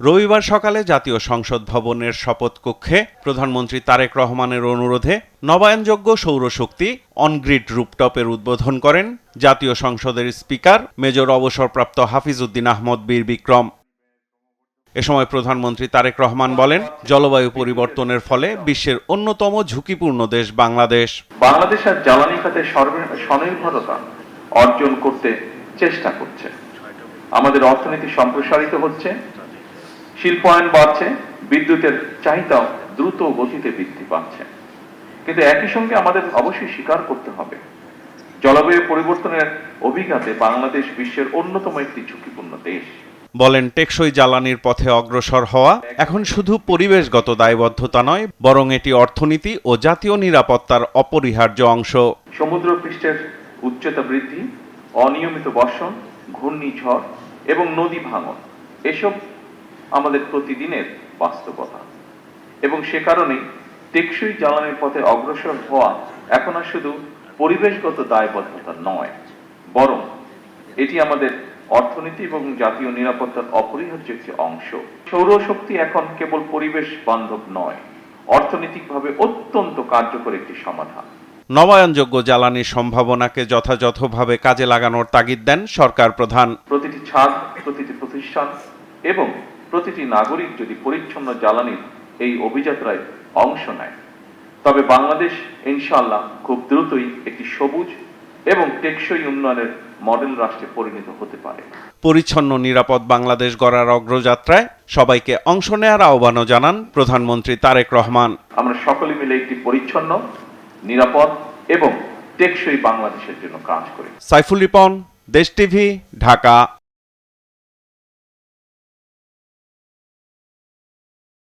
রবিবার সকালে জাতীয় সংসদ ভবনের শপথ কক্ষে প্রধানমন্ত্রী তারেক রহমানের অনুরোধে নবায়নযোগ্য সৌরশক্তি অনগ্রিড রুপটপের উদ্বোধন করেন জাতীয় সংসদের স্পিকার মেজর অবসরপ্রাপ্ত হাফিজ উদ্দিন আহমদ বীর বিক্রম। এ সময় প্রধানমন্ত্রী তারেক রহমান বলেন, জলবায়ু পরিবর্তনের ফলে বিশ্বের অন্যতম ঝুঁকিপূর্ণ দেশ বাংলাদেশ। বাংলাদেশ আর জ্বালানি খাতে স্বনির্ভরতা অর্জন করতে চেষ্টা করছে। আমাদের অর্থনীতি সম্প্রসারিত হচ্ছে, শিল্পায়ন বাড়ছে, বিদ্যুতের চাহিদাও দ্রুত গতিতে বৃদ্ধি পাচ্ছে। কিন্তু একই সঙ্গে আমাদের অবশ্যই স্বীকার করতে হবে, জলবায়ু পরিবর্তনের অভিঘাতে বাংলাদেশ বিশ্বের অন্যতম একটি ঝুঁকিপূর্ণ দেশ। বলেন, টেকসই জ্বালানির পথে অগ্রসর হওয়া এখন শুধু পরিবেশগত দায়বদ্ধতা নয়, বরং এটি অর্থনীতি ও জাতীয় নিরাপত্তার অপরিহার্য অংশ। সমুদ্র পৃষ্ঠের উচ্চতা বৃদ্ধি, অনিয়মিত বর্ষণ, ঘূর্ণিঝড় এবং নদী ভাঙন এসব আমাদের প্রতিদিনের বাস্তবতা, এবং সে কারণেই টেকসই জ্বালানির পথে অগ্রসর হওয়া এখন আর শুধু পরিবেশগত দায়বদ্ধতা নয়, বরং এটি আমাদের অর্থনীতি এবং জাতীয় নিরাপত্তার অপরিহার্য একটি অংশ। সৌরশক্তি এখন কেবল পরিবেশ বান্ধব নয়, অর্থনৈতিকভাবে অত্যন্ত কার্যকর একটি সমাধান। নবায়নযোগ্য জ্বালানির সম্ভাবনাকে যথাযথভাবে কাজে লাগানোর তাগিদ দেন সরকার প্রধান। প্রতিটি ছাদ, প্রতিটি প্রতিষ্ঠান এবং প্রতিটি নাগরিক যদি পরিচ্ছন্ন জ্বালানির এই অভিযাত্রায় অংশ নেয়, তবে বাংলাদেশ ইনশাআল্লাহ খুব দ্রুতই একটি সবুজ এবং টেকসই উন্নয়নের মডেল রাষ্ট্রে পরিণত হতে পারে। পরিচ্ছন্ন নিরাপদ বাংলাদেশ গড়ার অগ্রযাত্রায় সবাইকে অংশ নেওয়ার আহ্বানও জানান প্রধানমন্ত্রী তারেক রহমান। আমরা সকলে মিলে একটি পরিচ্ছন্ন, নিরাপদ এবং টেকসই বাংলাদেশের জন্য কাজ করি। সাইফুল রিপন, দেশ টিভি, ঢাকা।